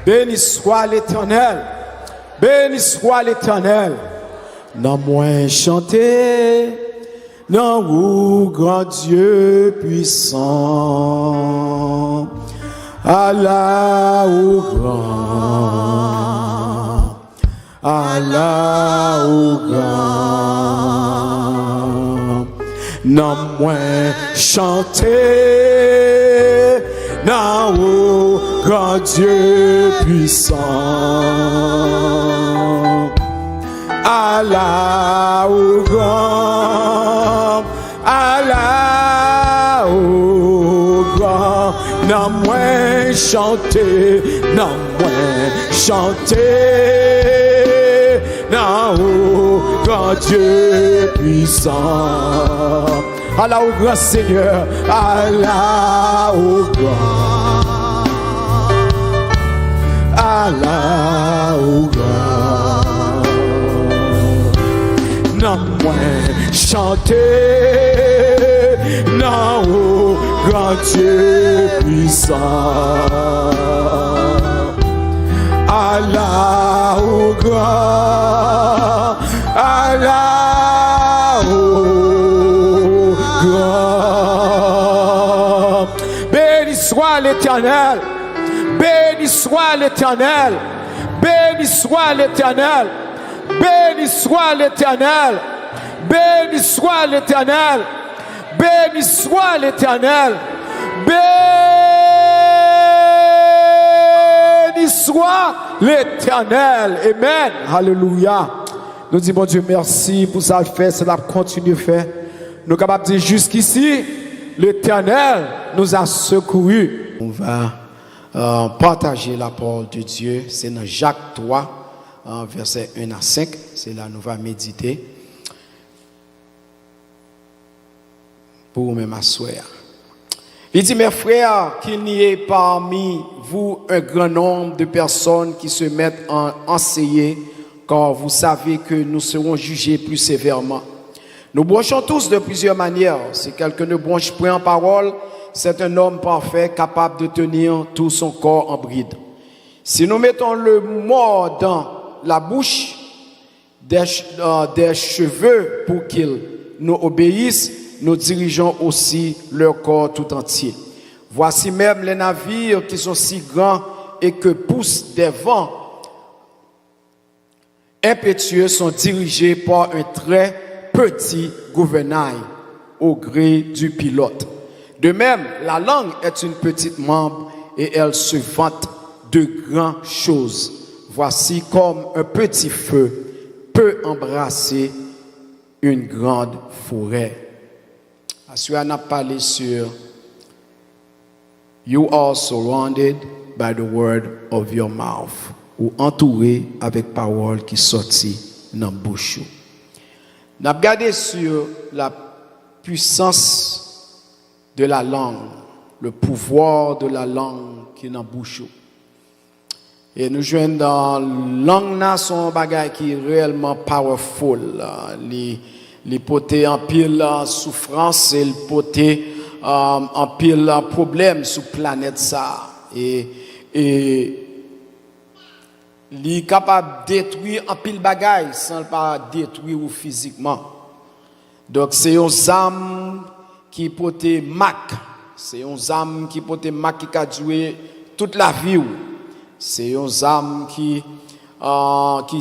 Béni soit l'Éternel. Béni soit l'Éternel. Non moins chanter, non vous grand Dieu puissant. Allah au grand, Allah au grand. Non moins chanter, non au grand Dieu puissant. Allah au grand, Allah au grand. Non moins chanter, non moins chanter, non au grand Dieu puissant. Allah au grand Seigneur, Allah au grand, Allah au grand. Non moins chanter, non au grand Dieu puissant. Allah au grand, Allah au grand. Béni soit l'Éternel, béni soit l'Éternel, béni soit l'Éternel, béni soit l'Éternel, béni soit l'Éternel, béni soit l'Éternel, béni soit l'Éternel. Amen. Alléluia. Nous disons, bon Dieu, merci pour ça fait, cela continue de faire. Nous sommes capables de dire jusqu'ici, l'Éternel nous a secourus. On va partager la parole de Dieu. C'est dans Jacques 3, versets 1 à 5. C'est là que nous allons méditer. Pour vous-même asseoir. Il dit, mes frères, qu'il n'y ait parmi vous un grand nombre de personnes qui se mettent à enseigner, car vous savez que nous serons jugés plus sévèrement. Nous bronchons tous de plusieurs manières. Si quelqu'un ne bronche point en parole, c'est un homme parfait, capable de tenir tout son corps en bride. Si nous mettons le mort dans la bouche des cheveux pour qu'ils nous obéissent, nous dirigeons aussi leur corps tout entier. Voici même les navires qui sont si grands et que poussent des vents impétueux sont dirigés par un très petit gouvernail au gré du pilote. De même, la langue est une petite membre et elle se vante de grandes choses. Voici comme un petit feu peut embrasser une grande forêt. Ensuite, on a parlé sur You are surrounded by the word of your mouth, ou entouré avec parole qui sortit dans bouche. On a regardé sur la puissance de la langue, le pouvoir de la langue qui est dans bouche. Et nous jouons dans langue là son bagage qui est réellement powerful. Les poter en pile souffrance et le poter en pile problème sur planète ça et li capable détruire en pile bagaille sans pas détruire ou physiquement. Donc c'est une âme qui poter mac, c'est une âme qui poter mac qui a joué toute la vie. C'est une âme qui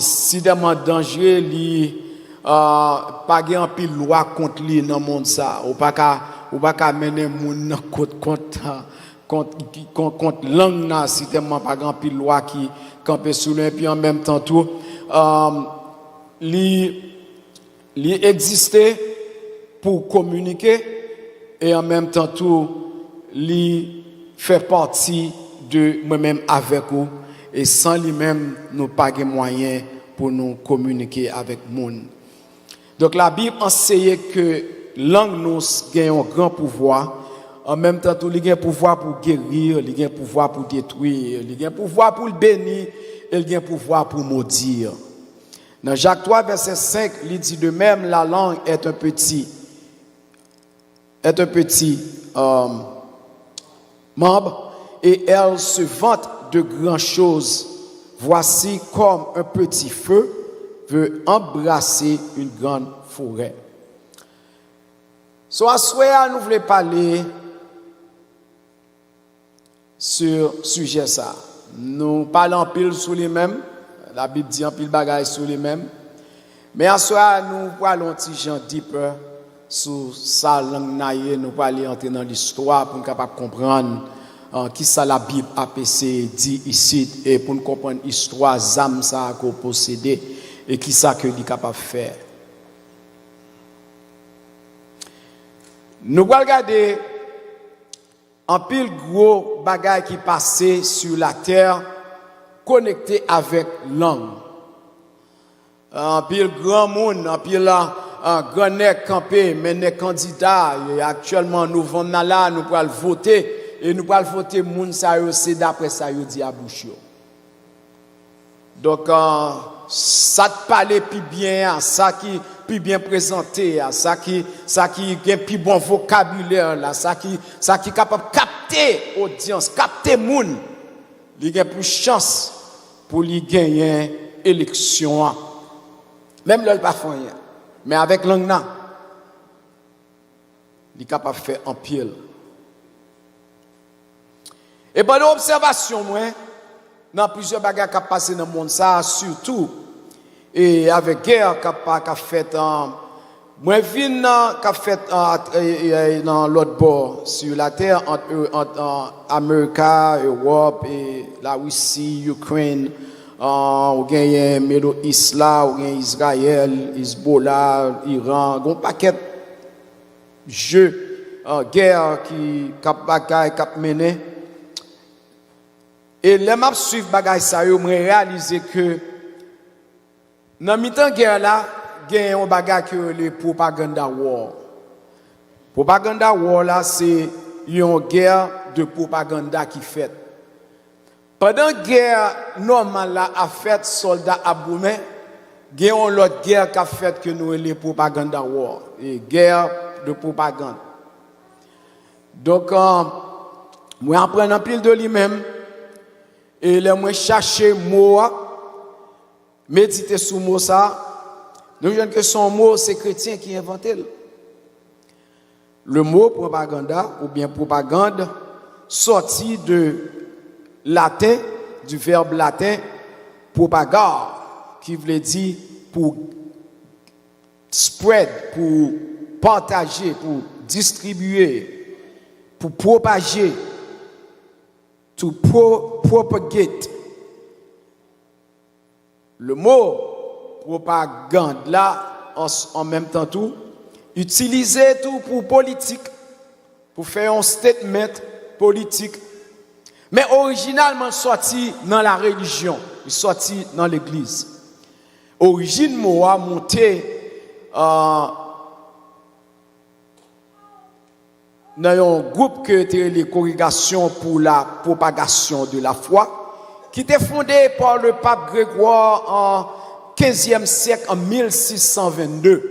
si demande danger li pas gen pile loi contre lui dans monde ça ou pas ka mener moun contre langue na si tellement pas grand pile loi qui camper sous lui puis en même temps tout li exister pour communiquer et en même temps tout li fait partie de moi-même avec vous et sans lui-même nous pas de moyens pour nous communiquer avec monde. Donc la Bible enseigne que langue nous gagne un grand pouvoir, en même temps tout il a un pouvoir pour guérir, il a un pouvoir pour détruire, il a un pouvoir pour le bénir, et il a un pouvoir pour maudire. Dans Jacques 3 verset 5, il dit de même la langue est un petit membre et elle se vante de grandes choses. Voici comme un petit feu veut embrasser une grande forêt. So, à soir, nous voulons parler sur le sujet ça. Nous parlons en pile sur les mêmes. La Bible dit en pile bagaille sur les mêmes. Mais à soir, nous parlons un petit Jean deep sur sa langue naïe. Nous parlons entrer dans l'histoire pour nous capable comprendre qui ça la Bible a dit ici et pour nous comprendre l'histoire zam ça qu'on possédé et qui ça que est capable de faire. Nous allons regarder un pile gros bagage qui passait sur la terre connecté avec langue. Un pile grand monde, un pile grand nèg campé, mais nèg candidat et actuellement nous vont là, nous pour voter et nous pour voter moun ça yo c'est d'après ça yo dit à bouche yo. Donc ça te parler plus bien, ça qui plus bien présenté, ça qui a plus bon vocabulaire là, ça qui capable capter audience, capter moun, il a plus chance pour lui gagner élection. Même là il pas fait rien. Mais avec langue là, il est capable de faire en pile. Et pendant l'observation moi, dans plusieurs bagages qui passé dans le monde ça surtout et avec guerre qui a fait moi vinn qui fait dans l'autre bord sur la terre entre Amérique, Europe et la Russie, Ukraine, ou gagne Middle East là, ou gagne Israël, Hezbollah, Iran, gon paquet jeu guerre qui cap mené. Et les m'a suivre bagay ça yo, me réaliser que dans mi-temps guerre là, gagne un bagay que le propaganda war. Propaganda war là c'est une guerre de propaganda qui fait. Pendant la guerre normale là a fait soldats aboumen, gagne une autre guerre qui a fait que nous les propaganda war, et guerre de propagande. Donc moi apprends en pile de lui-même et les moi chercher mot méditer sur mot ça. Nous voyons que son mot c'est chrétien qui inventé. Le mot propaganda ou bien propagande sorti de latin, du verbe latin propagare, qui veut dire pour spread, pour partager, pour distribuer, pour propager, to propagate. Le mot propagande là, en même temps tout, utilisé tout pour politique, pour faire un statement politique. Mais originalement sorti dans la religion, il sorti dans l'église. Origine mot a monté dans un groupe que était les congrégations pour la propagation de la foi, qui était fondé par le pape Grégoire en 15e siècle, en 1622.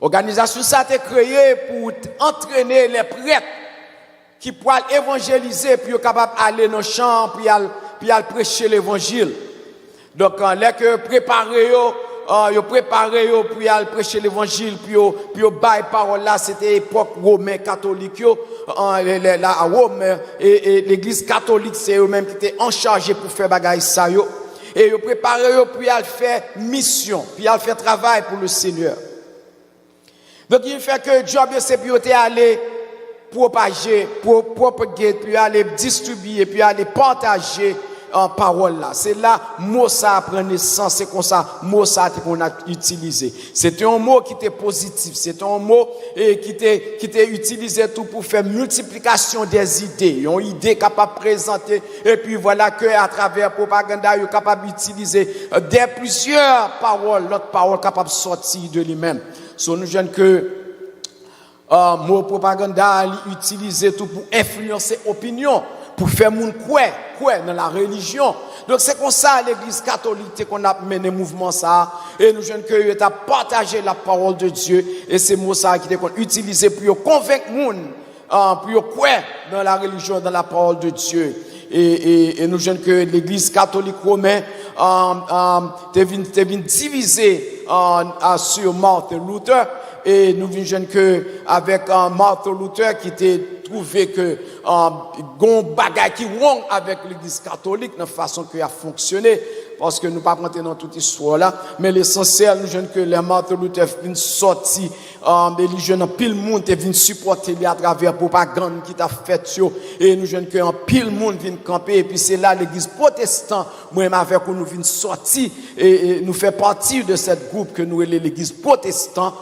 L'organisation ça a été créée pour entraîner les prêtres qui pourraient évangéliser, puis être capable d'aller dans le champ, puis aller prêcher l'évangile. Donc, les que préparé, puis aller prêcher l'évangile, puis bail parole là, c'était l'époque romaine catholique, à Rome, et l'église catholique, c'est eux-mêmes qui étaient en charge pour faire bagaille ça, et ils préparé, puis aller faire mission, puis aller faire travail pour le Seigneur. Donc, il fait que job, c'est puis aller propager, propagater, puis aller distribuer, puis aller partager en parole là. C'est là mot ça prend naissance, c'est comme ça mot ça qu'on a utilisé. C'était un mot qui était positif, c'était un mot qui était utilisé tout pour faire multiplication des idées, une idée capable de présenter et puis voilà que à travers propaganda, il est capable d'utiliser des plusieurs paroles, l'autre parole capable de sortir de lui-même. So nous jeunes que mot propaganda utilisé tout pour influencer opinion, pour faire moun quoi dans la religion. Donc c'est comme ça l'église catholique qu'on a mené mouvement ça et nous jeunes que tu as partagé la parole de Dieu et c'est mot ça qui était utilisé pour convaincre moun pour quoi dans la religion, dans la parole de Dieu. et nous jeunes que l'église catholique romaine t'es venu diviser sur Martin Luther, et nous venons jeunes que avec Martin Luther qui était trouvé que gon bagay qui wrong avec l'église catholique dans la façon que a fonctionné, parce que nous pas rentrer dans toute histoire là, mais l'essentiel nous jeunes que les Martin Luther vient sorti les jeunes en pile monde te vient supporter lui à travers propagande qui t'a fait yo, et nous jeunes que en pile monde vient camper, et puis c'est là l'église protestante moi avec nous vient sorti, et nous fait partie de cette groupe que nous l'église protestante,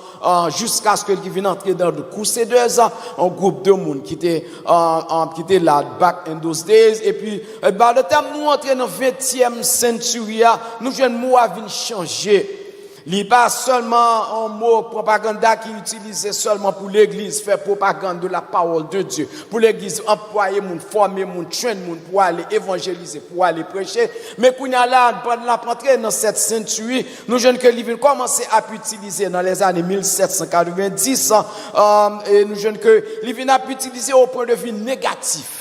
jusqu'à ce qu'il vienne entrer dans le Crusaders, un groupe de monde qui était là back in those days, et puis par le temps nous entrer dans 20e century, nous jeunes mots viennent changer. Il n'y a pas seulement un mot propaganda qui est utilisé seulement pour l'église, faire propagande de la parole de Dieu. Pour l'église, employer moun, former moun, trainer moun pour aller évangéliser, pour aller prêcher. Mais qu'on a là, pendant la rentrée dans cette century, nous jeunes que l'ivin commencé à utiliser dans les années 1790, et nous jeunes que l'ivin a utilisé au point de vue négatif.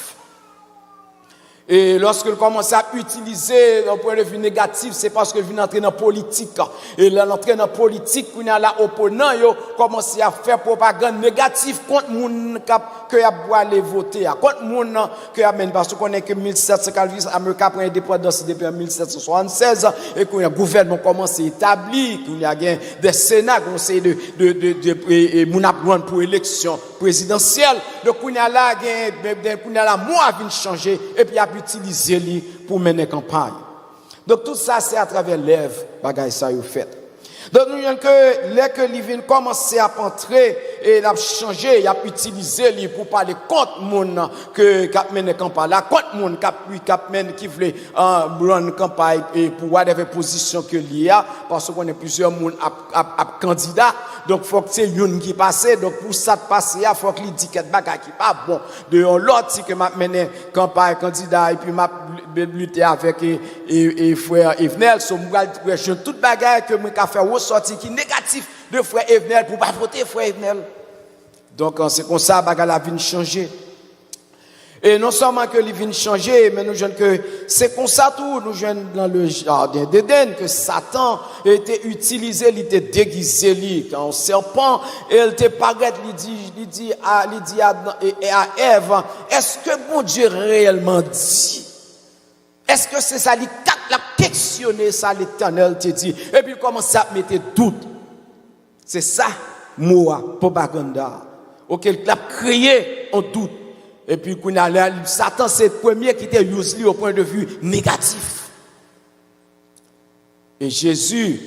Et lorsque nous commençons à utiliser d'un point de vue négatif, c'est parce que nous entrons dans la politique. Et là, l'entrée dans la politique, nous avons l'opponent, commencé à faire propagande négative contre les gens qui ont aller voter. Contre les gens qui ont, parce qu'on est que 1790, l'Amérique prend indépendance depuis 1776, et que le gouvernement commence à établir, qu'il y a des sénats, conseils de pour élection présidentielle. Donc, on a là, moi, vient changer, et puis, utiliser lui pour mener campagne. Donc tout ça c'est à travers l'œuvre bagay ça yo fait. Donc nous avons que les que l'ivin commencer à entrer et l'a changer, il a utilisé lui pour parler contre monde que cap mener campagne là, contre monde cap mener qui veut run campagne et pour whatever position que il y a, parce qu'on est plusieurs monde à candidats. Donc faut que c'est une qui passe, donc pour ça passer il faut que il dit quelque bagay qui pas bon de l'autre si que m'a mener campagne candidat et puis m'a lutter avec et frère Evenel, so m'gal toute bagay que moi ka faire ressortir qui négatif de frère Evenel pour pas voter frère Evenel. Donc c'est comme ça bagay la vie changer. Et non seulement que les viennent changer, mais nous jeunes que c'est comme ça tout, nous jeunes dans le jardin d'Éden, que Satan était utilisé, il était déguisé, lui, quand serpent, et il était paraît, il dit à Ève, est-ce que mon Dieu réellement dit? Est-ce que c'est ça, il a questionné ça, l'Éternel te dit, et puis il commence à mettre doute. C'est ça, moi, propaganda, auquel il a créé en doute. Et puis, Satan, c'est le premier qui était usé au point de vue négatif. Et Jésus,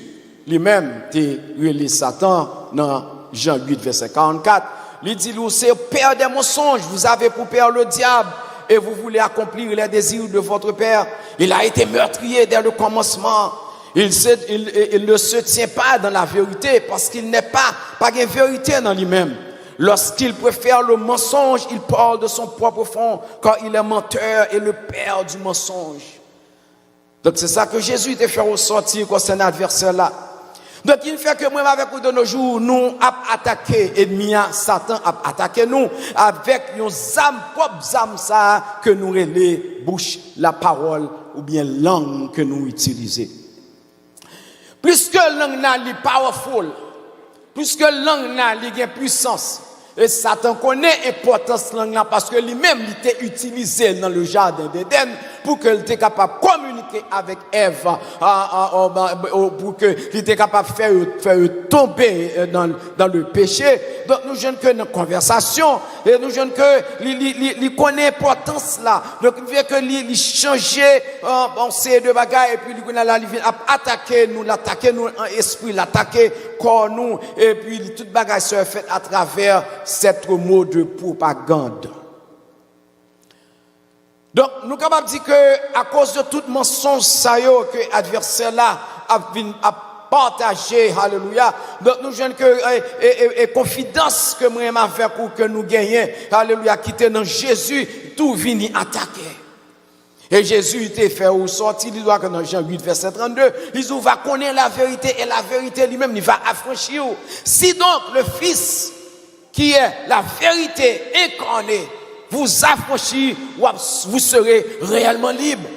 lui-même, était relié Satan dans Jean 8, verset 44. Il dit, c'est père des mensonges, vous avez pour père le diable, et vous voulez accomplir les désirs de votre père. Il a été meurtrier dès le commencement. Il ne se tient pas dans la vérité, parce qu'il n'est pas de vérité dans lui-même. Lorsqu'il préfère le mensonge, il parle de son propre fond, car il est menteur et le père du mensonge. Donc c'est ça que Jésus te fait ressortir concernant l'adversaire-là. Donc il fait que moi avec vous de nos jours, nous avons attaqué ennemi, Satan a attaqué nous avec nos âmes, propres âmes ça que nous relais bouche, la parole ou bien langue que nous utilisons. Plus que langue n'a li powerful, plus que langue n'a li gen puissance. Et Satan connaît l'importance de la langue parce que lui-même il était utilisé dans le jardin d'Éden pour qu'il était capable de communiquer avec Ève, pour qu'il était capable de faire tomber dans le péché. Donc nous jeunes que nos conversations, et nous jeunes que il connaît l'importance là. Donc il veut que il changer en ces deux bagages et puis il attaquer nous en esprit, l'attaquer corps nous et puis toute bagage se fait à travers cette mot de propagande. Donc, nous sommes capables de dire que, à cause de tout mensonge, ça y est, que l'adversaire là a partagé, alléluia. Donc, nous jeunes que, et confidence que moi, m'a fait pour que nous gagnions, alléluia, qui était dans Jésus, tout vient attaquer. Et Jésus était fait au sorti, il doit que dans Jean 8, verset 32, il va connaître la vérité, et la vérité lui-même, il va affranchir. Si donc, le Fils, qui est la vérité incarnée, vous affranchir, vous serez réellement libre.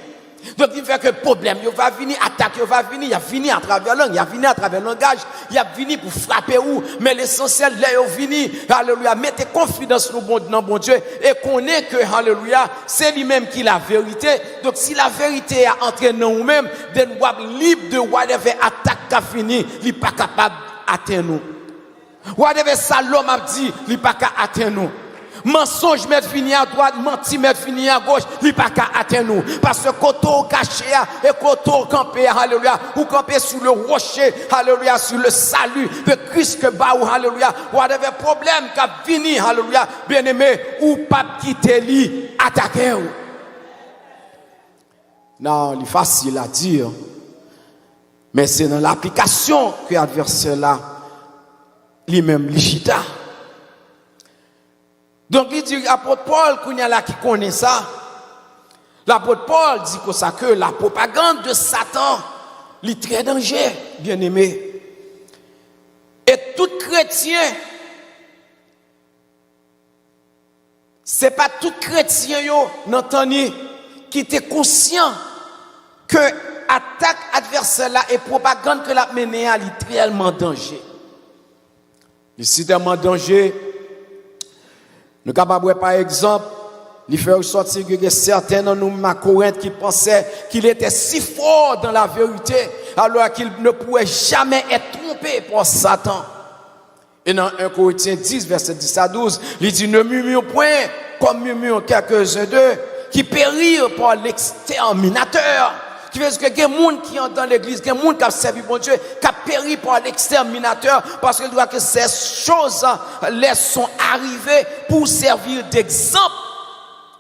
Donc, il fait que le problème, il va venir, attaque, il va venir à travers la langue, il va venir à travers le langage, il va venir pour frapper où, mais l'essentiel, là, il vient, alléluia, mettez confiance dans bon Dieu, et connaissez que, alléluia, c'est lui-même qui la vérité. Donc, si la vérité est entrée dans nous-mêmes, nous sommes libres de whatever attaque qui a fini, il n'est pas capable d'atteindre nous. Whatever ça l'homme a dit, il n'est pas capable d'atteindre nous. Mensonge met fini à droite, menti met fini à gauche, il pas qu'à atteindre nous. Parce que koto caché et koto campé, alléluia, ou campé sur le rocher, alléluia, sur le salut de Christ que bah ou alléluia, ou avait problème qu'a fini, alléluia, bien aimé, ou pas quitter lui, attaquer ou. Non, c'est facile à dire, mais c'est dans l'application que l'adversaire là, lui-même l'igita. Donc, il dit, l'apôtre Paul, qui connaît ça, l'apôtre Paul dit que la propagande de Satan, est très dangereux, bien aimé. Et tout chrétien, c'est pas tout chrétien, qui était conscient que l'attaque adversaire là et propagande que la menée est réellement danger. C'est tellement danger. Nous sommes capables, par exemple, de faire ressortir que certains dans nous, ma Corinthe, qui pensaient qu'il était si fort dans la vérité, alors qu'il ne pouvait jamais être trompé par Satan. Et dans 1 Corinthiens 10, verset 10 à 12, il dit, ne murmure point comme murmurent quelques-uns d'eux, qui périrent par l'exterminateur. Qui veut dire que il y a des gens qui sont dans l'église, il y a des gens qui ont servi bon Dieu, qui ont péri par l'exterminateur, parce qu'il doit que ces choses les sont arrivées pour servir d'exemple.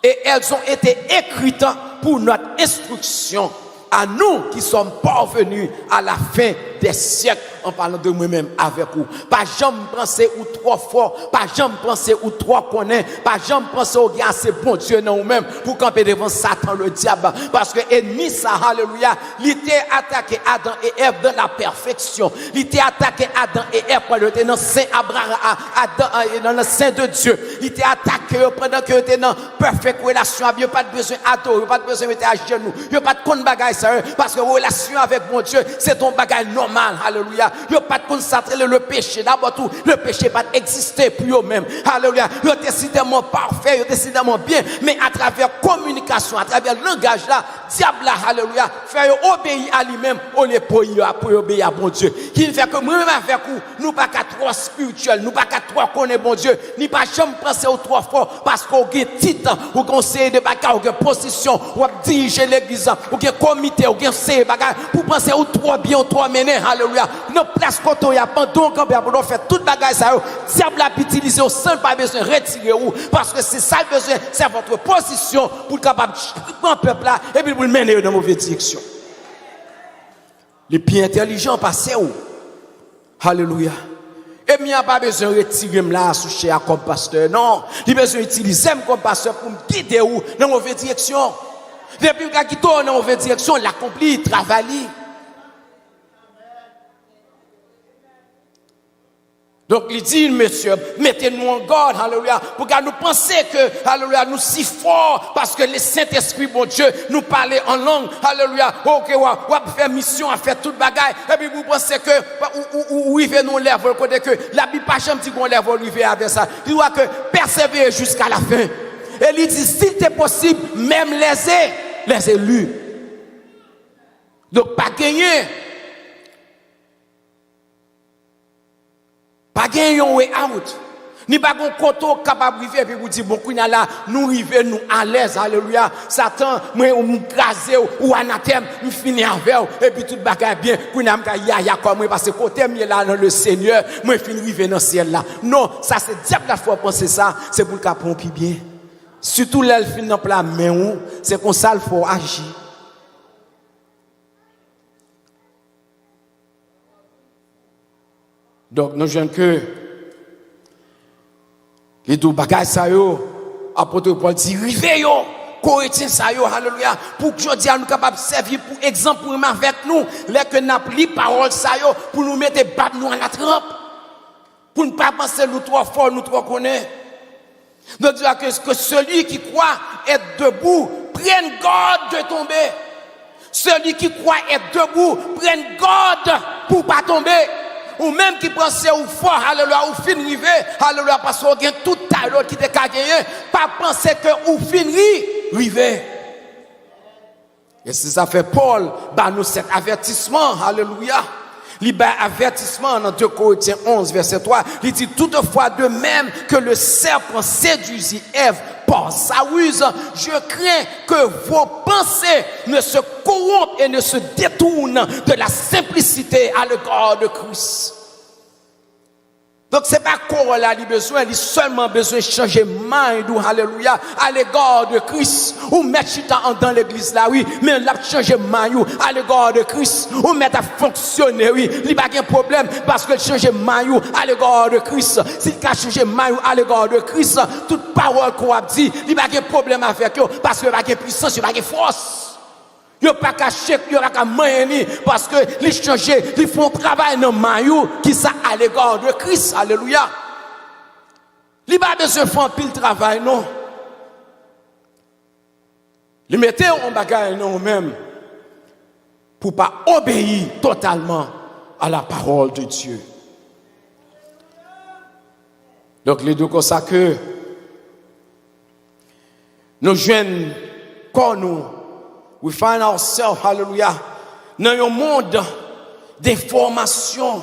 Et elles ont été écrites pour notre instruction à nous qui sommes parvenus à la fin des siècles, en parlant de moi-même avec vous. Pas jamais penser ou trop fort, pas jamais penser ou trop connaître, pas jamais penser au gars assez bon Dieu dans nous-mêmes pour camper devant Satan le diable. Parce que l'ennemi, ça, alléluia, il était attaqué Adam et Ève dans la perfection. Il était attaqué Adam et Ève pendant que dans Saint Abraham, Adam, dans le sein de Dieu. Il était attaqué pendant que était dans parfaite relation avec Dieu. Pas de besoin d'adorer, pas de besoin de mettre à genoux. Il n'y a pas de compte bagaille ça, parce que relation avec mon Dieu, c'est ton bagage normal. Alléluia. Il n'y a pas de concentrer le péché. D'abord tout, le péché pas exister pour eux-mêmes. Alléluia. Il est décidément parfait, il est décidément bien, mais à travers communication, à travers le langage là, diable là, alléluia, faire obéir à lui-même au lieu pour obéir à bon Dieu. Qui fait que moi-même avec vous, nous pas qu'à trop spirituel, nous pas qu'à trop connaître bon Dieu, ni pas jamais penser au trop fort, parce qu'on a titre, ou conseiller de bagages, ou position, ou diriger l'église, ou comité, ou conseiller bagages, pour penser au trop bien, au trop mené. Alléluia. Nos places quand on y a pendant qu'on peut faire toute bagaille ça, diable a utilisé au sein pas besoin retirer ou parce que c'est ça le besoin, c'est votre position pour capable prendre peuple là et puis pour le mener dans mauvaise direction. Les plus intelligents passer où? Alléluia. Et il n'y a pas besoin de retirer là sous chez comme pasteur. Non, il a besoin d'utiliser comme pasteur pour me guider où dans mauvaise direction. Depuis qu'il a quitté dans mauvaise direction, il accomplit, il travaille. Donc, il dit, monsieur, mettez-nous en garde, alléluia, pour que nous pensions que, alléluia, nous si forts, parce que le Saint-Esprit, bon Dieu, nous parle en langue, alléluia, ok, ou faire mission, à faire toute bagaille, et puis vous pensez que, où il veut nous lever, côté que, la Bible pas jamais dit qu'on lève, lui avec ça. Il doit que persévérer jusqu'à la fin. Et il dit, s'il est possible, même les élus. Donc, pas gagner. Pas gagner un way out. Ni pas un koto capable de vivre et puis vous dire bon kounya là nous river nous à l'aise alléluia Satan moi ou craser ou anathème me finir avec et puis tout bagaille bien kounya m'ka ya comme moi parce que côté mieux là dans le Seigneur moi fin river dans ciel là non ça c'est diable la fois penser ça c'est pour le cap pompi bien surtout l'elfe fin dans plat main c'est comme ça il faut agir. Donc, nous jeunes que les deux bagages, ça yo, apôtre Paul dit, rivez yo, Corinthiens, ça yo, alléluia, pour que je dise, nous capables de servir pour exemple pour avec nous, les que n'a pris parole, ça yo, pour nous mettre battre nous à la trempe, pour ne pas penser nous trop fort, nous trop connaître. Donc, que celui qui croit être debout, prenne garde de tomber. Celui qui croit être debout, prenne garde pour pas tomber. Ou même qui pensait ou fort, alléluia, ou fin rivé, alléluia, parce qu'on a tout à l'autre qui était gagné, pas penser que ou fin rivé. Et c'est ça fait Paul, bah nous cet avertissement, alléluia. Il y a un avertissement dans 2 Corinthiens 11, verset 3. Il dit toutefois de même que le serpent séduisit Ève par sa ruse, je crains que vos pensées ne se corrompent et ne se détournent de la simplicité à l'égard de Christ. Donc c'est pas qu'on a besoin, il a seulement besoin de changer mind ou alléluia à l'égard de Christ. Ou mettre chita dans l'église là, oui, mais il a changé mind à l'égard de Christ. Ou mettre à fonctionner, oui, il n'y a pas de problème parce que changer mind à l'égard de Christ. S'il a changé mind à l'égard de Christ, toute parole qu'on a dit, il n'y a pas de problème avec eux parce qu'il n'y a pas de puissance, il n'y a pas de force. Ils n'ont pas qu'à chèque, ils n'ont pas qu'à moyenner, parce que les changer, ils font travail dans le maillot qui ça à l'égard de Christ. Alléluia. Ils n'ont pas besoin de faire un pile travail, non. Ils mettent en bagaille non même pour ne pas obéir totalement à la parole de Dieu. Donc, les deux comme ça que nos jeunes, quand nous, we find ourselves, hallelujah, dans un monde d'information.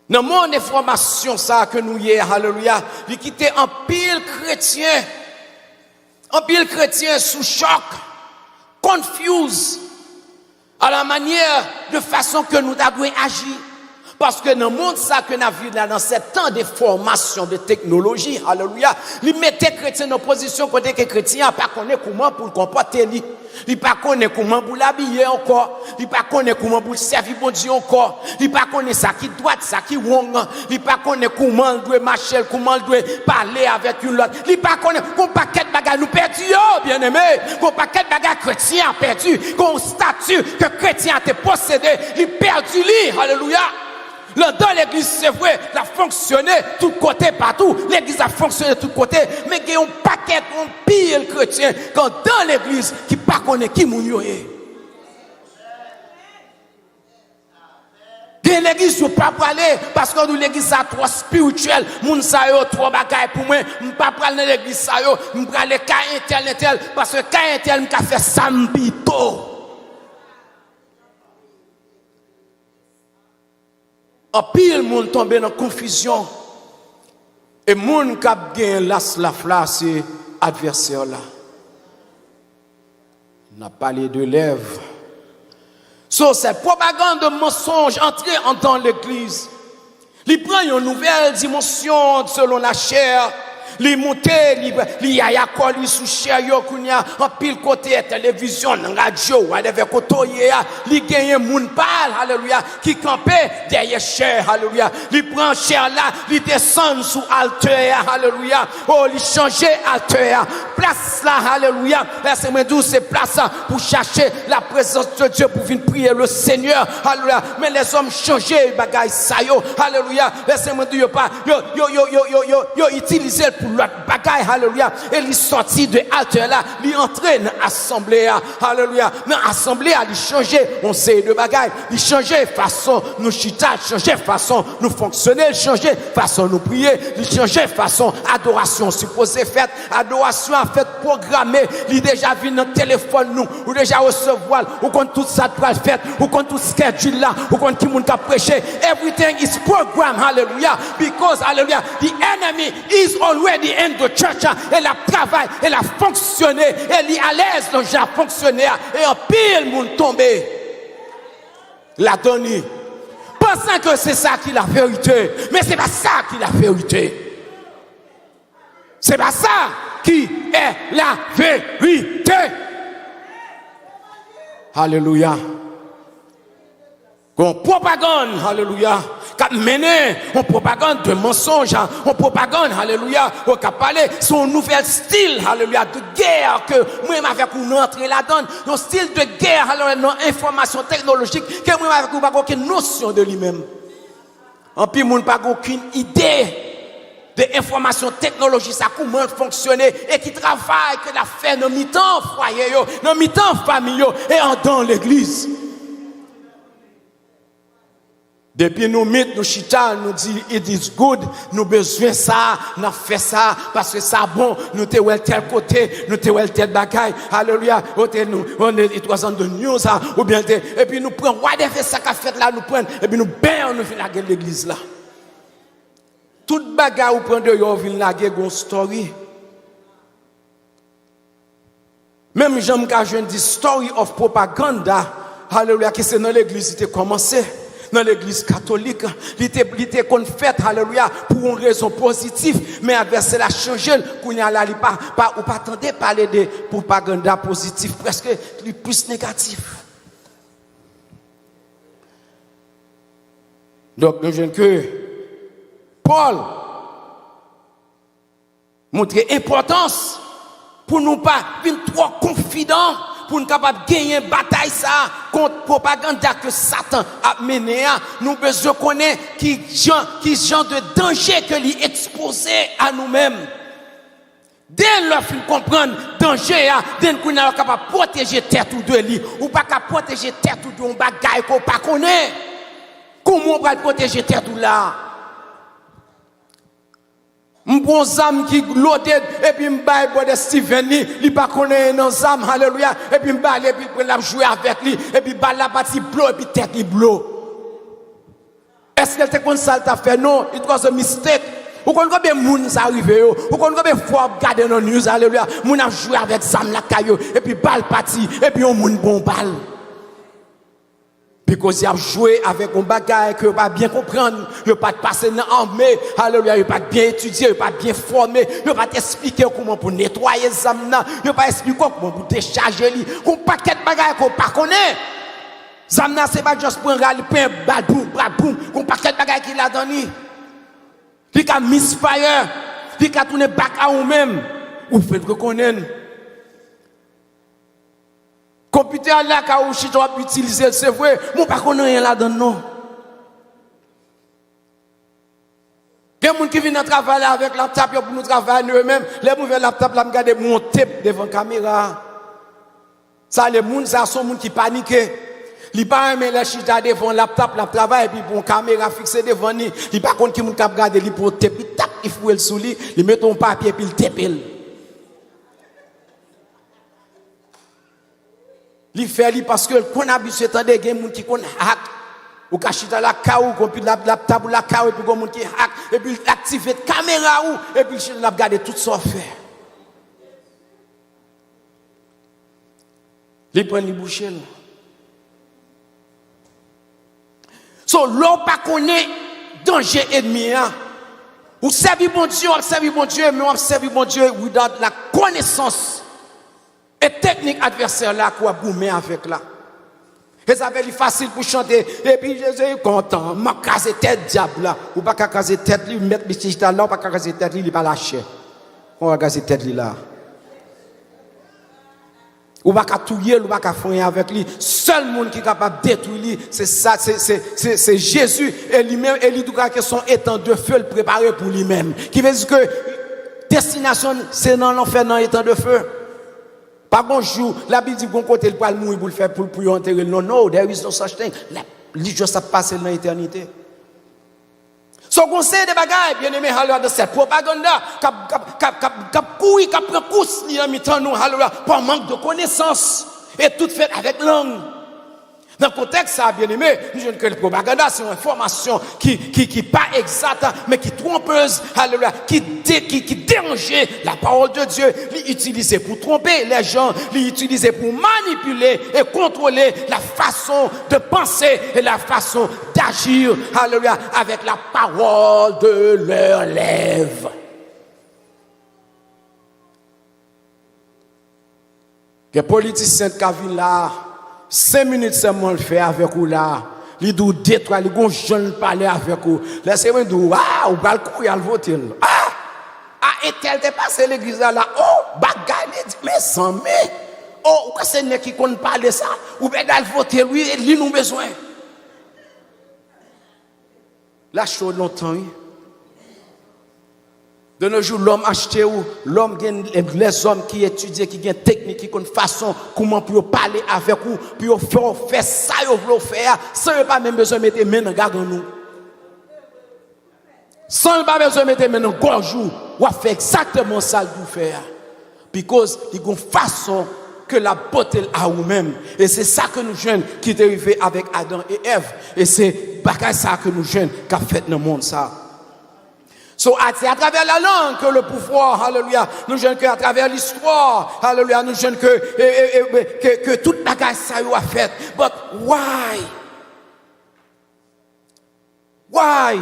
Dans le monde d'information, ça que nous y est, hallelujah, il quitte un pile chrétien sous choc, confused, à la manière de façon que nous devons agir. Parce que dans le monde, ça que nous vivons dans ce temps de formation, de technologie, alléluia, ils mettent les chrétiens en position côté que les chrétiens ne pas connaître comment pour le comporter. Ils ne pas connaître comment pour l'habiller encore. Ils ne pas connaître comment pour servir bon Dieu encore. Ils ne pas connaître ça qui droite, ça qui wrong. Ils ne pas connaître comment ils doivent marcher, comment ils doivent parler avec une autre. Ils ne pas connaître qu'on paquet de bagages nous perdus, bien aimé. Qu'on paquet de bagages chrétiens perdus. Qu'on statut que chrétien a été possédé. Ils perdus, alléluia. Dans l'église, c'est vrai, ça a fonctionné tout côté, partout. L'église a fonctionné tout côté. Mais il y a un paquet, un pire chrétien, quand dans l'église, qui ne connaît pas qui moun est. Dans l'église, je ne peux pas aller, parce que l'église est trop spirituelle. Moun sa yo, trop bagaille pour moi. Je ne peux pas aller dans l'église, je ne peux pas aller cas intel, parce que cas intel, je peux faire sambito. En pile, moun tombe dans confusion. Et moun kap gen la flasse adversaire là. On a parlé de lèvres. So, cette propagande de mensonge entrée dans l'église. Il prend une nouvelle dimension selon la chair. Li monte, li yaya koli sous chair yo kounya en pile côté télévision, radio, whatever kotoye ya, li genye moun pal, alléluia, qui campait derrière chair, alléluia. Li prend chair là, li descend sous alter, alléluia. Oh, li changer alter, place là, alléluia. Laissez-moi dire c'est place pour chercher la présence de Dieu pour venir prier le Seigneur, alléluia. Mais les hommes changer bagaille ça yo, alléluia. Laissez-moi dire pas yo utiliser pour l'autre bagaille, alléluia, et il sorti de alter là, il entré dans l'assemblée, alléluia, mais l'assemblée a changé, on sait de bagaille, il changé façon nous chita, changé façon nous fonctionner, changé façon nous prier, il changé façon adoration supposée faite, adoration a fait programmée, il déjà vu dans téléphone nous, ou déjà recevoir, ou quand tout ça doit faire, ou quand tout schedule là, ou quand qui moun ka prêcher, everything is programmed, hallelujah, because hallelujah, the enemy is already in the church, elle a travaillé, elle a fonctionné, elle est à l'aise dans j'ai fonctionné, et en pile moun tombé, la donné, pensant que c'est ça qui est la vérité, mais c'est pas ça qui est la vérité, c'est pas ça qui est la vérité. Alléluia. Qu'on propagande, alléluia, qu'a mené, on propagande de mensonges, on propagande, alléluia, on qu'a parlé, son nouvel style, alléluia, de guerre que moi avec nous entrer là-dedans, un style de guerre, alors une information technologique que moi avec nous pas aucune notion de lui-même. En plus, moun pas aucune idée de information technologie ça comment fonctionner et qui travaille que la fait dans mi-temps foyer yo dans mi-temps famille yo et en dans l'église. Depuis nous mettons nous chita nous dit it is good nous besoin ça n'a fait ça parce que ça bon nous te wel tel côté nous te wel tel bagaille alléluia on est it was on the news ou bien et puis nous prend whatever ça qu'a fait là nous prend et puis nous ben nous vinn la l'église là toute bagaille ou prend de yo vinn la gon story même Jean ka jeune dit story of propaganda alléluia que c'est dans l'église qui commencé dans l'église catholique, il était qu'on fait alléluia pour une raison positive mais adversaire a changé qu'on y a là pas ou pas attendre parler de propagande positive presque plus négatif. Donc nous jeune que Paul montre importance pour nous pas venir trop confident pour nous capable gagner bataille ça contre propagande que Satan a mené nous besoin connaître qui genre de danger que lui exposé à nous-mêmes dès lors qu'il comprendre danger dès qu'on est capable protéger tête ou de lui ou pas capable protéger tête ou de un bagaille qu'on pas connaît comment on va protéger tête ou là bon zam qui loaded et puis m'baye bois de Steven li pas connaît non zam alléluia et puis m'baye et puis la jouer avec lui et puis balle la partie blow et puis tête li blow est-ce qu'elle te comme ça t'a fait non it was a mistake ou qu'on combien moun ça arrivé ou qu'on combien fois regarder dans news alléluia moun a joué avec zam la caillou et puis balle partie et puis on moun bon balle parce qu'il a joué avec un bagage que pas bien comprendre, il pas passer dans l'armée, alléluia, il pas bien étudier, il pas bien formé, il pas expliquer comment pour nettoyer zamna, il pas expliquer comment pour décharger lui, un paquet de bagages qu'on pas connaît. Zamna c'est pas juste pour râler pain boum, un paquet de bagages qu'il a donné. Il a misfire, il a tourné back à vous-même, vous faites reconnaître. Computer là quand vous doit utiliser c'est vrai moi pas connais rien là-dedans non des gens qui viennent travailler avec laptop pour nous travailler eux-mêmes les mauvais laptop là me garder mon tape devant caméra ça les gens ça sont gens qui paniquent il pas aimer les chita devant laptop la travail et puis pour caméra fixée devant lui il pas compte qui moun cap garder lui pour tape il tape il fout le sous lui il met ton papier puis il tape li fait li parce que qu'on habitué tande gen moun qui kon hack ou ka chita la ka ou kon pi la table la ka et puis gon moun qui hack et puis activer caméra ou et puis chita la regarder tout ça fait li prend li boucher so l'on pas connaît danger ennemi ou servir bon Dieu mais on servir bon Dieu without la connaissance et technique adversaire là quoi boumer avec là et ça fait facile pour chanter et puis Jésus est content m'a casé tête diable là ou pas casser tête lui mettre bichita là ou pas casser tête lui il pas lâcher on va casser tête lui là ou pas touiller ou pas fourrer avec lui seul monde qui est capable de détruire lui c'est ça c'est Jésus et lui-même et lui tout cas que son étang de feu le préparé pour lui-même qui veut dire que destination c'est dans l'enfer dans étang de feu. Pas bonjour, la Bible dit bon côté le pas mourir pour le faire pour enterrer. Non, there is no such thing. Lui juste ça passe dans l'éternité. So conseil de bagaille bien aimé hallelujah de cette propagande cap courir cap prend course li en mi-temps nous hallelujah par manque de connaissance et tout fait avec langue. Dans le contexte ça bien aimé, nous je ne que propagande c'est une information qui pas exacte mais qui trompeuse hallelujah qui dérangeait la parole de Dieu, l'utiliser pour tromper les gens, l'utiliser pour manipuler et contrôler la façon de penser et la façon d'agir hallelujah avec la parole de leurs lèvres. Que politicien qui vient là 5 minutes seulement le fait avec vous là. Il doit détruire, il doit jeune parler avec vous. Laissez-moi dire, ou pas le courir à le voter. Et tel te passe l'église là, bagaille, mais sans mais. Ou c'est ne qui compte parler ça, ou bien d'aller voter lui, il nous besoin. La chose longtemps, De nos jours, l'homme acheté ou l'homme les hommes qui étudient, qui ont technique, qui ont une façon comment pour parler avec vous, pour faire ça, vous voulez faire, sans pas même besoin de mettre main dans garde nous. Sans pas besoin de mettre main dans gorge ou faire exactement ça que vous faire. Parce qu'il y a une façon que la beauté a vous-même. Et c'est ça que nous jeunes qui est arrivé avec Adam et Ève. Et c'est ça que nous jeunes qui a fait dans le monde ça. C'est à travers la langue que le pouvoir, alléluia, nous jeunes que à travers l'histoire, alléluia, nous jeunes que toute la gueule ça a fait. But why? Why?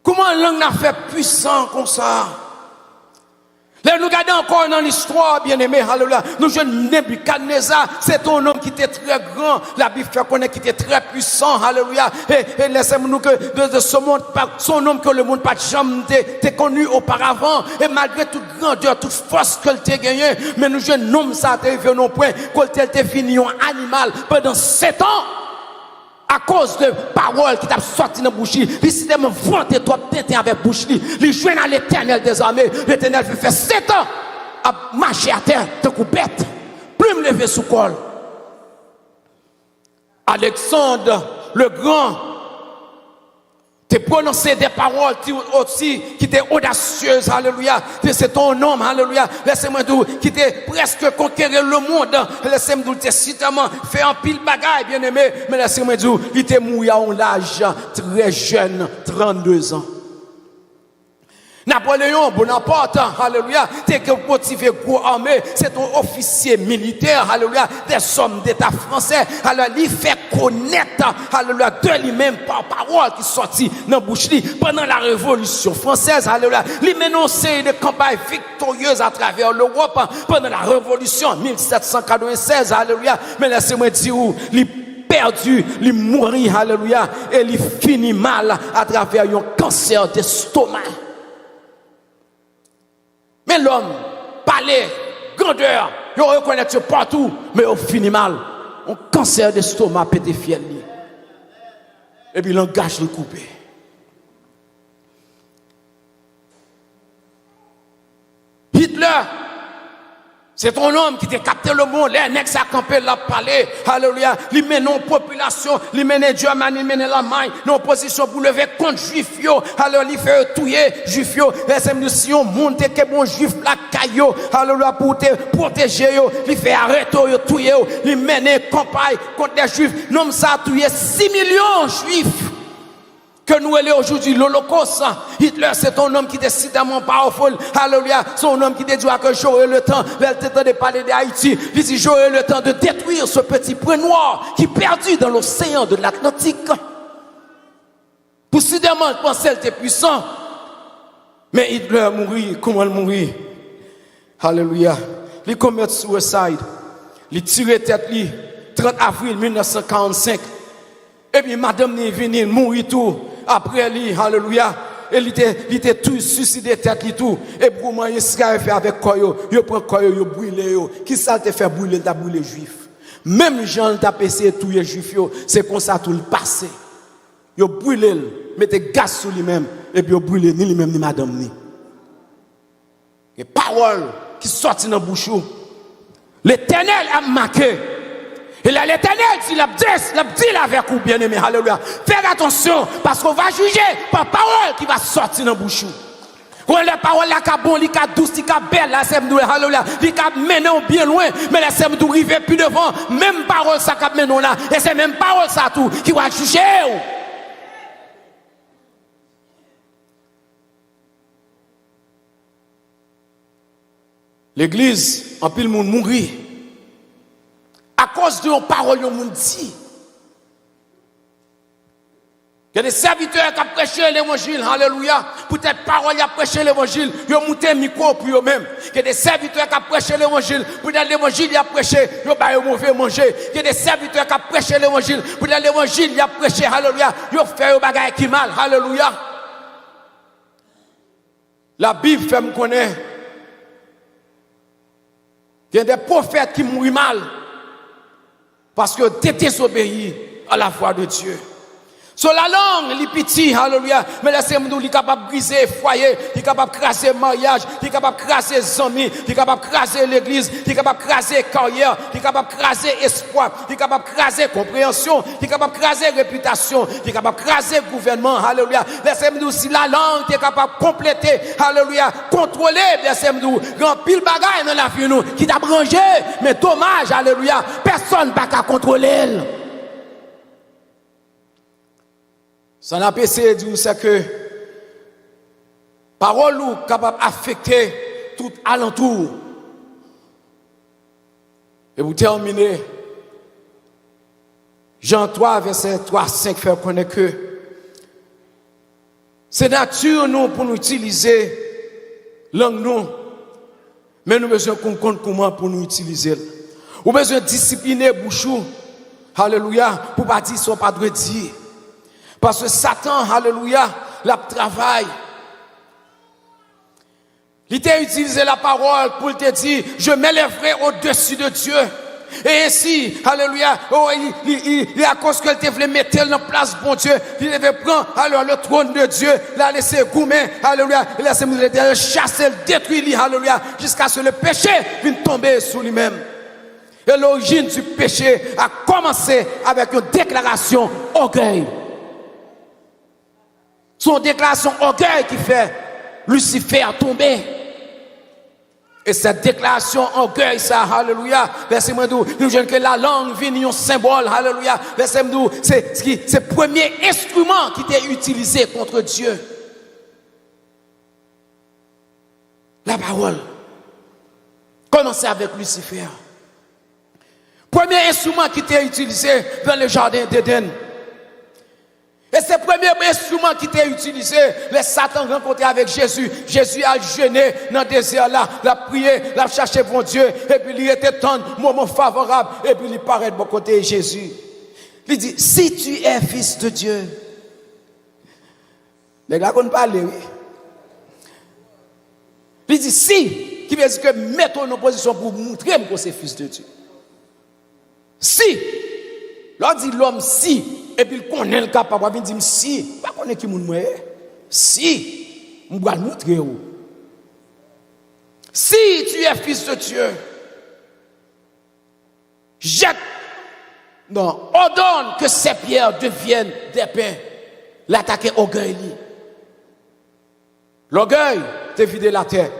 Comment la langue n'a fait puissant comme ça? Là, nous regardons encore dans l'histoire, bien aimé, alléluia. Nous jeunes Nebuchadnezzar, c'est un homme qui était très grand. La Bible fait connaître qu'il était très puissant, alléluia. Et laissez-nous que de ce monde, son homme que le monde pas jamais connu auparavant. Et malgré toute grandeur, toute force qu'elle t'a gagné, mais nous jeunes hommes, ça a arrivé au point qu'elle t'a fini un animal pendant 7 ans. À cause de paroles qui t'a sorti dans la bouche, il s'est tellement vanté toi tenter avec bouche, il joue à l'Éternel des armées. L'Éternel fait 7 ans à marcher à terre, te bête, plus me lever sous col. Alexandre le Grand te prononcé des paroles aussi qui étaient audacieuses, alléluia. C'est ton homme, alléluia. Laissez-moi dire, qui était presque conquérir le monde. Laissez-moi dire, si tellement fait un pile bagaille, bien aimé. Mais laissez-moi dire, il était mouillé à l'âge très jeune, 32 ans. Napoléon Bonaparte, alléluia, t'es que motivé gros armée, c'est un officier militaire, alléluia, des hommes d'État français, alors il fait connaître, alléluia, de lui-même par parole qui sortit dans bouche pendant la Révolution française, alléluia, il menonçait des campagnes victorieuses à travers l'Europe pendant la Révolution 1796, alléluia, mais laissez-moi dire où, perdu, il mourit, alléluia, et il finit mal à travers un cancer d'estomac. Mais l'homme, palais, grandeur, il reconnaît partout, mais il finit mal. Un cancer d'estomac pété fiel. Et puis l'engage le coupé. Hitler, c'est un homme qui a capté le monde, les nègres a campé la palais, alléluia, il mène une population, il mène Germanie, il mène l'Allemagne, dans position pour lever contre juif, alors il fait tuer juif, et c'est si on monte que bon juif la caillou, alléluia, pour te protéger, il fait arrêter, tuer, il mène campagne contre les juifs, non ça a tué 6 millions de juifs. Que nous allons aujourd'hui l'Holocauste. Hitler, c'est un homme qui est décidément powerful. Alléluia. C'est un homme qui dit que j'aurai le temps, de parler d'Haïti. Il dit j'aurai le temps de détruire ce petit point noir qui est perdu dans l'océan de l'Atlantique. Possiblement, je pensais qu'il était puissant. Mais Hitler mourit. Comment il mourit? Alléluia. Il commet suicide. Il tire tête, 30 avril 1945. Et puis, madame n'est venue mourir tout. Après lui, alléluia, il était tout suicidé tête li tout. Et pour moi, il s'est fait avec quoi il prend quoi il brûle. Qui ça te fait brûler? Il a brûlé juif. Même Jean t'a passé tout les juifs, c'est comme ça tout le passé. Il brûlé, mettez gaz sur lui-même et puis il brûlé ni lui-même ni madame ni. Les paroles qui sortent dans la bouche. L'Éternel a marqué. Et là, l'Éternel, il a dit avec vous, bien aimé, alléluia. Faites attention, parce qu'on va juger par parole qui va sortir dans la bouche. Quand la parole là, est bon, elle est douce, elle est belle, là, c'est alléluia. Elle est menée bien loin, mais là, c'est arriver plus devant. Même parole, ça, qui menée là. Et c'est même parole, ça, tout, qui va juger. L'église, en pile, le monde mourit. À cause de nos paroles, le monde dit. Il y a des serviteurs qui ont prêché l'évangile, alléluia. Peut-être paroles qui ont prêché l'évangile, ils ont monté un micro pour eux-mêmes. Il y a des serviteurs qui ont prêché l'évangile, peut-être l'évangile ils ont prêché, ils ont mauvais manger. Il y a des serviteurs qui ont prêché l'évangile, peut-être l'évangile ils ont prêché, alléluia. Ils ont fait des bagailles qui mal, alléluia. La Bible fait me connaître. Il y a des prophètes qui mourent mal. Parce que tu désobéis à la voix de Dieu. Sur la langue, il est petit, alléluia. Mais laissez-moi nous, il est capable de briser foyer, il est capable de craser mariage, il est capable de craser amis, il est capable de craser l'église, il est capable de craser carrière, il est capable de craser espoir, il est capable de craser compréhension, il est capable de craser réputation, il est capable de craser gouvernement, alléluia. Laissez-moi nous, si la langue est capable de compléter, alléluia, contrôler, laissez-moi nous, remplir le bagage dans la vie nous, qui t'a branché, mais dommage, alléluia, personne n'a qu'à contrôler. Ça n'a pas essayé de dire c'est que parole ou capable d'affecter tout alentour. Et pour terminer, Jean 3, verset 3, 5, fait connaître que c'est nature nous pour nous utiliser langue nous, mais nous besoin qu'on compte comment pour nous utiliser. Nous besoin discipliner bouchou, alléluia, pour pas dire son pas de dire. Parce que Satan, alléluia, la travaille. Il t'a utilisé la parole pour te dire, je m'élèverai au-dessus de Dieu. Et ainsi, alléluia, il à cause qu'elle te voulait mettre en place, bon Dieu, il devait prendre alors le trône de Dieu, la laisser goumer, alléluia, il laisser le chasser, le détruire, alléluia, jusqu'à ce que le péché vienne tomber sur lui-même. Et l'origine du péché a commencé avec une déclaration orgueil. Son déclaration orgueil qui fait Lucifer tomber. Et cette déclaration orgueil, ça, alléluia, laissez-moi dire, nous jeunes que la langue vient un symbole, alléluia, laissez-moi dire, c'est le premier instrument qui était utilisé contre Dieu. La parole. Commencez avec Lucifer. Premier instrument qui était utilisé dans le jardin d'Éden. Et c'est le premier instrument qui était utilisé, les Satan rencontrés avec Jésus. Jésus a jeûné dans le désert là, l'a prié, l'a cherché pour Dieu, et puis il était temps, moment favorable, et puis il paraît de mon côté Jésus. Il dit, si tu es fils de Dieu, les gars qu'on parle, oui. Il dit, si, qui veut dire que mettons en opposition pour montrer que c'est fils de Dieu. Si, l'on dit l'homme si, et puis il connaît le capable, il dit si, pas connaît qui moun moi. Si, on va le montrer. Si tu es fils de Dieu, jette, non, ordonne que ces pierres deviennent des pains. L'attaquer orgueil. L'orgueil te vide la terre.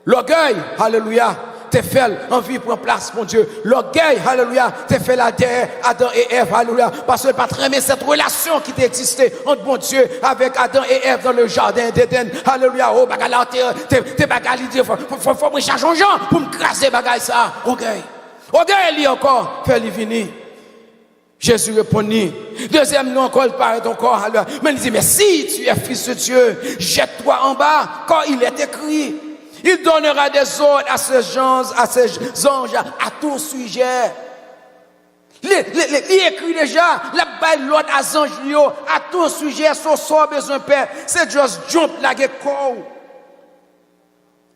L'orgueil, alléluia, te fait envie pour place, mon Dieu. L'orgueil, alléluia, te fait la terre, Adam et Ève, alléluia. Parce que pas très bien cette relation qui existait entre mon Dieu avec Adam et Ève dans le jardin d'Éden. Alléluia, oh, bagala, t'es bagali, faut me changer en gens pour me craser bagay ça. Orgueil. Orgueil, lui encore, fait lui venir. Jésus répondit. Deuxième nom encore, il paraît encore. Mais il dit, mais si tu es fils de Dieu, jette-toi en bas, quand il est écrit. Il donnera des ordres à ces anges, à tout sujet. Il écrit déjà, la baille l'ordre à ces anges, à tout sujet, son sort besoin de paix. C'est juste jump like a cow.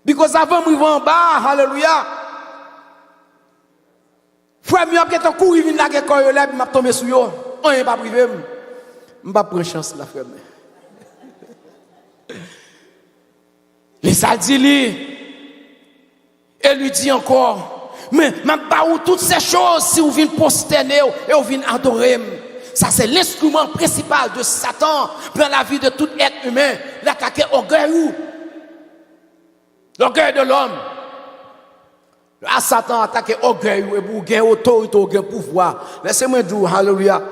Because avant de en bas, hallelujah. Frère, mieux après ton coup, il vient like a cow, il m'a tombé sur yo. On n'est pas privé. Je ne vais pas prendre chance là, frère. Les sadili, et lui dit encore, mais pas où toutes ces choses si vous venez prosterner et vous venez adorer. Ça c'est l'instrument principal de Satan dans la vie de tout être humain, l'attaquer orgueil. L'orgueil de l'homme. Là, Satan attaque orgueil et pour gagner autorité, gagner pouvoir. Laissez-moi dire, hallelujah.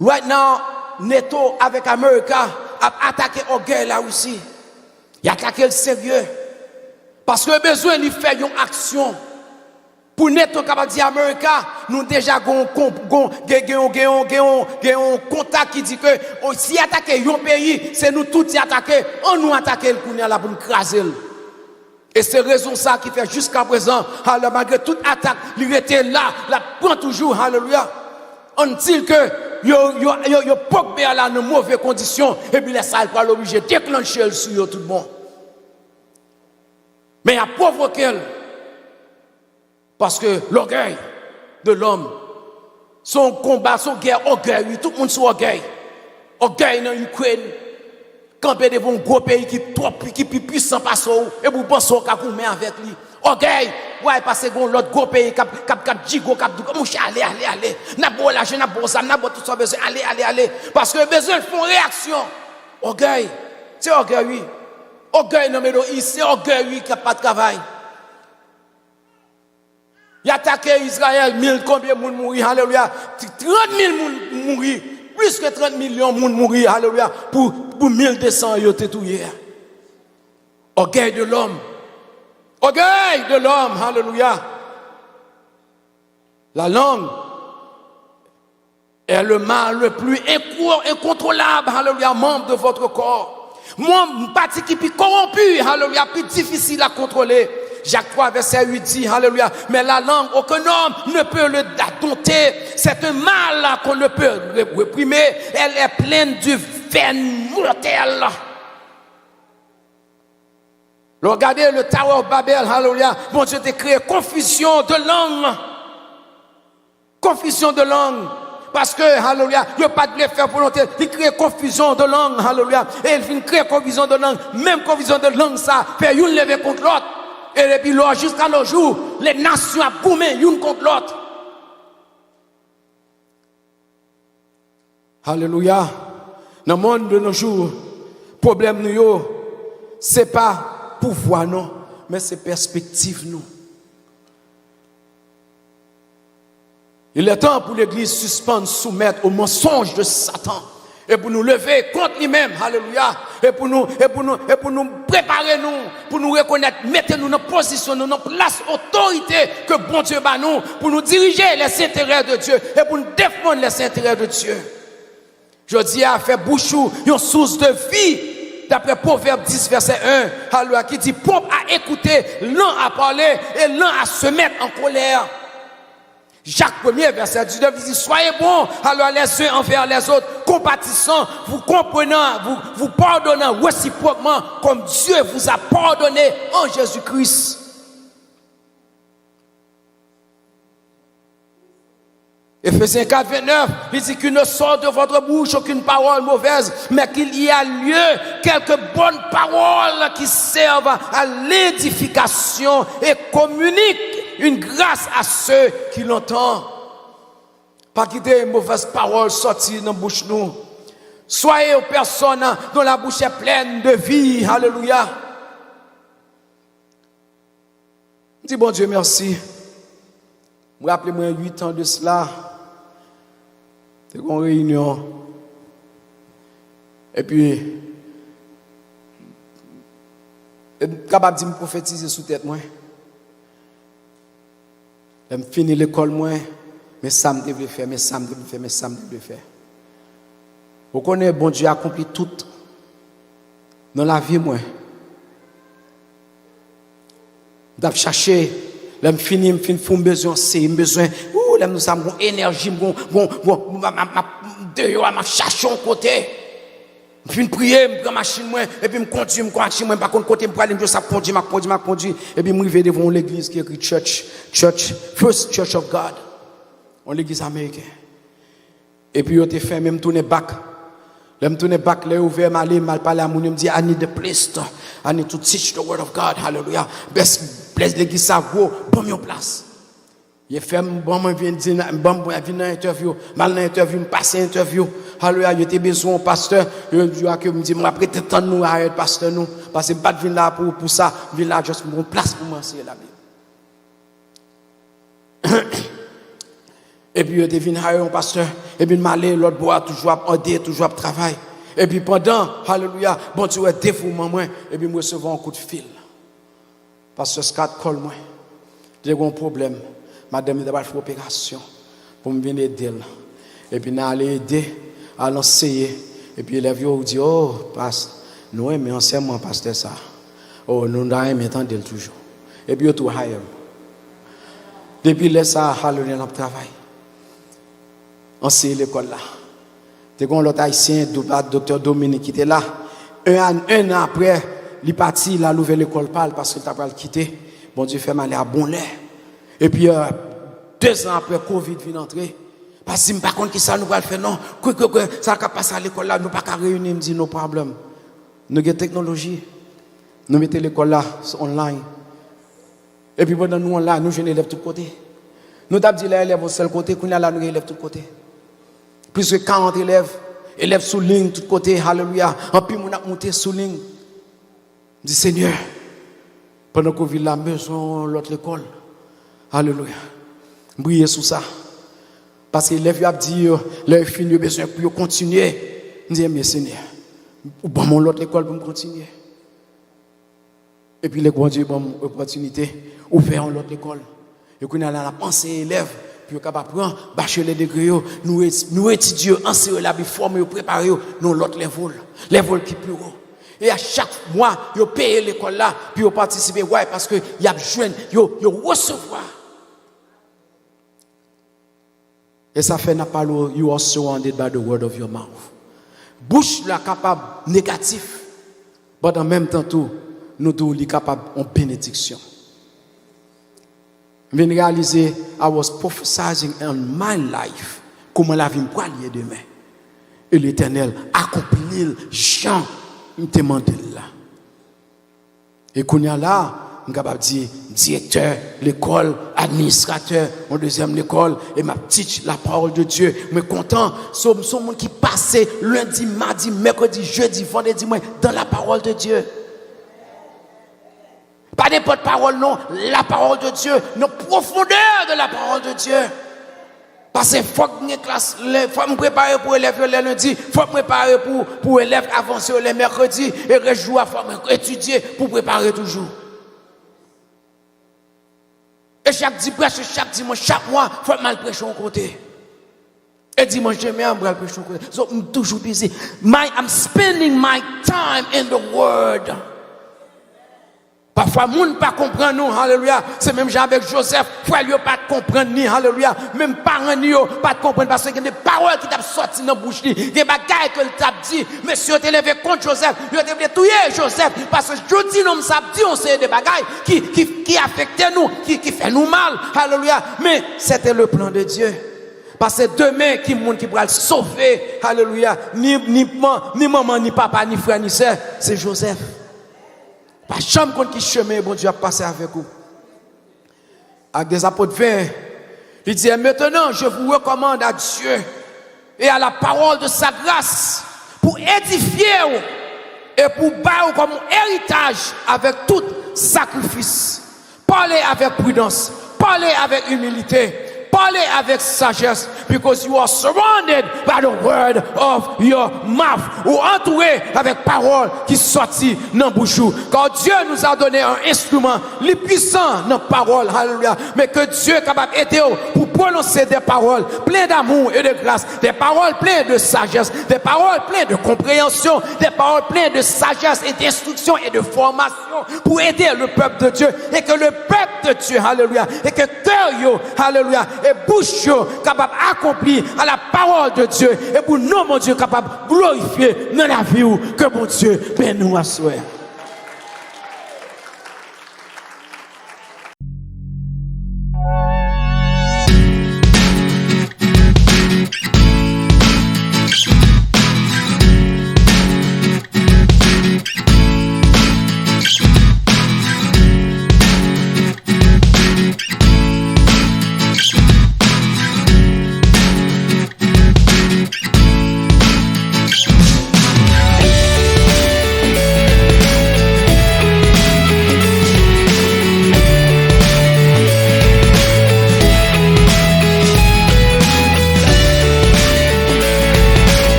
Right now, NATO avec America a attaqué orgueil là aussi. Il a attaqué le sérieux. Parce que besoin de faire une action. Pour n'être capable de dire Amérique, nous déjà avons un contact qui dit que si attaquer un pays, c'est nous tous qui attaquer. On nous attaque le coup là pour nous craser. Et c'est raison ça qui fait jusqu'à présent, malgré toute attaque, il était là, la prend toujours, alléluia. On dit que yo pok be là dans mauvaises conditions et puis les salles pas l'obligé déclencher sur tout le monde. Mais a provoqué parce que l'orgueil de l'homme Son combat, son guerre, orgueil, oui, tout le monde sur orgueil. Orgueil dans l'Ukraine. Camper devant un gros pays qui est plus puissant par ça, et vous pensez qu'à vous met avec lui. Orgueil, ouais, parce que l'autre gros pays, cap jigo, cap du, mon cher, allez. N'a pas l'argent, n'a pas ça, n'a pas tout ça besoin, allez. Parce que besoin font réaction. Orgueil, c'est orgueil, oui. Orgueil, non, mais c'est orgueil, oui, qui n'a pas de travail. Il a attaqué Israël, combien de monde mourir, alléluia. 30 000 monde mourir. Plus que 30 millions de monde mourir, alléluia. Pour 1200 yo te touye. Orgueil de l'homme. Orgueil de l'homme, alléluia. La langue est le mal le plus incontrôlable, alléluia, membre de votre corps. Membre partie qui est corrompu, alléluia, plus difficile à contrôler. Jacques 3, verset 8 dit, alléluia, mais la langue, aucun homme ne peut le dompter. C'est un mal qu'on ne peut réprimer. Elle est pleine de veine mortelle. Regardez le Tower of Babel, alléluia. Bon Dieu t'a créé confusion de langue. Confusion de langue. Parce que, alléluia, il n'y a pas de faire volonté. Il crée confusion de langue, alléluia. Et il crée confusion de langue. Même confusion de langue, ça fait une lever contre l'autre. Et depuis là, jusqu'à nos jours, les nations ont boumé l'une contre l'autre. Alléluia. Dans le monde de nos jours, le problème nous, ce n'est pas pouvoir, non, mais c'est perspective, nous. Il est temps pour l'Église suspendre, soumettre au mensonge de Satan. Et pour nous lever contre lui-même, alléluia, et pour nous préparer nous, pour nous reconnaître, mettez-nous dans position, dans place, autorité que bon Dieu bat nous, pour nous diriger les intérêts de Dieu, et pour nous défendre les intérêts de Dieu. Je dis à faire bouchou, une source de vie, d'après Proverbe 10, verset 1, alléluia, qui dit, propre à écouter, lent à parler, et lent à se mettre en colère. Jacques 1er, verset 19, dit, soyez bons, alors les uns envers les autres, compatissants, vous comprenant, vous pardonnant réciproquement, comme Dieu vous a pardonné en Jésus-Christ. Éphésiens 4, 29, il dit qu'il ne sort de votre bouche aucune parole mauvaise, mais qu'il y a lieu quelques bonnes paroles qui servent à l'édification et communiquent une grâce à ceux qui l'entendent. Pas quitter une mauvaise parole sortie dans la bouche nous. Soyez aux personnes dont la bouche est pleine de vie. Alléluia. Dis bon Dieu merci. Je me rappelle moi 8 ans de cela. C'était une réunion. Et puis, capable de me prophétiser sous tête moi. Je finis l'école moi, mais ça me devait faire, mais ça me devait faire, mais ça me devait faire. Vous connaissez, bon Dieu accompli tout dans la vie moi. Je chercher, je finis, je besoin, c'est besoin, là nous avons énergie, je cherche un côté. Je viens prier, je prends ma machine, et puis je continue, je machine, par contre, côté, je aller, je conduis, et puis je vais devant l'église qui est écrit Church, First Church of God, en l'église américaine. Et puis, je fait même tourner back. Je me tourne back, je ouvert ma ligne, je parle à mon, je me dis, I need a place, I need to teach the word of God, hallelujah. Best place l'église, ça, go, bon, place. Il fait bon, je viens dire, bon, je viens dans l'interview, mal dans l'interview, je passe l'interview. Alléluia, il était besoin pasteur, il me dit, après tant nous à pasteur nous, parce que pas de venir là pour ça, venir là juste pour une place pour m'enseigner la Bible. Et puis il était venu à un pasteur, et puis m'aller l'autre bois toujours à aider, toujours à travailler. Et puis pendant, alléluia, bon Dieu est dévouement moi, et puis me recevoir un coup de fil. Pasteur Scott call moi. J'ai un problème. Madame il doit faire opération pour me venir aider. Et puis n'a aller aider à l'enseigner. Et puis les vieux dit, oh, pasteur, nous aimons enseignement, pasteur ça. Oh, nous aimons entendre toujours. Et puis tout higher. Depuis là, ça, alléluia, dans le travail. Enseigner l'école là. T'es comme l'autre haïtien, docteur Dominique qui était là. Un an après, il est parti, il a ouvert l'école parce qu'il t'a pas quitté. Bon Dieu fait mal à bon l'air. Et puis, 2 ans après, Covid vient entrer. Parce que par contre, qui ça nous va faire, non, ça va passer à l'école là, nous pas qu'à réunir, me dit nos problèmes. Nous avons technologie, nous mettons l'école là, online. Et puis pendant nous, là, nous jeunes élèves de tous côtés. Nous avons dit les élèves au seul côté, qu'on a là, nous élèves de tous côtés. Plus que 40 élèves sous ligne, de tous côtés, alléluia. En plus, on a monté sous ligne. Je dis, Seigneur, pendant qu'on vit la maison, l'autre école, alléluia. Briller sous ça. Parce que l'élève a dit, leur fini, besoin pour continuer. Je dis, mais Seigneur, ou bon, mon l'autre école pour me continuer. Et puis, les grands Dieu, bon, opportunité, ouvert l'autre école. Et qu'on a la pensée élève, puis on est capable de prendre, bâcher les degrés, nous étudions, enseigner la Bible, former, préparer, nous l'autre les vols qui plus haut. Et à chaque mois, ils payent l'école là, puis ils participent, ouais, parce que y a besoin, ils recevoir. Et ça fait n'a pas le you are surrounded by the word of your mouth. Bouche la capable négatif, mais en même temps tout, nous tous les capables en bénédiction. Je viens réaliser, I was prophesying on my life, comment la vie me lier demain. Et l'Éternel accomplit Jean me demandé là. Et qu'on y a là, je suis capable de dire directeur, l'école, administrateur, mon deuxième l'école, et ma petite, la parole de Dieu. Je suis content. Ce monde qui passait lundi, mardi, mercredi, jeudi, vendredi, dans la parole de Dieu. Pas n'importe parole, non, la parole de Dieu, nos profondeurs de la parole de Dieu. Parce qu'il faut que nous classe, faut me préparer pour élèves le lundi, faut me préparer pour élèves avancer le mercredi, et le jour, faut étudier pour préparer toujours. Et chaque dimanche, chaque mois, faut mal prêcher au côté. Et dimanche, j'aime bien mal prêcher au côté. So, I'm toujours busy. I'm spending my time in the word. Parfois, moun pas comprendre nous, alléluia. C'est même genre avec Joseph, frère, yo pas comprendre ni, alléluia. Même parents ni yo pas comprendre parce qu'il y a des paroles qui t'a sorti dans bouche li. Des bagailles que t'a dit, monsieur t'es levé contre Joseph, yo t'es tuer Joseph parce que je dis non ça dit on sait des bagailles qui affectent nous, qui fait nous mal, alléluia. Mais c'était le plan de Dieu. Parce que demain, qui monde qui pourra le sauver, alléluia, ni maman, ni papa, ni frère, ni sœur, c'est Joseph. Pas jamais contre qui chemin, bon Dieu a passé avec vous. Avec des apôtres 20, il dit, maintenant, je vous recommande à Dieu et à la parole de sa grâce pour édifier et pour battre comme héritage avec tout sacrifice. Parlez avec prudence, parlez avec humilité, parlez avec sagesse, because you are surrounded by the word of your mouth, ou entouré avec parole qui sortit dans bouche. Car Dieu nous a donné un instrument, le puissant dans parole, hallelujah, mais que Dieu est capable d'aider pour prononcer des paroles pleines d'amour et de grâce, des paroles pleines de sagesse, des paroles pleines de compréhension, des paroles pleines de sagesse et d'instruction et de formation pour aider le peuple de Dieu, et que le peuple de Dieu, hallelujah, et que cœur, hallelujah, et bouche capable d'accomplir à la parole de Dieu, et pour nous, mon Dieu, capable de glorifier dans la vie que mon Dieu, ben nous assoit.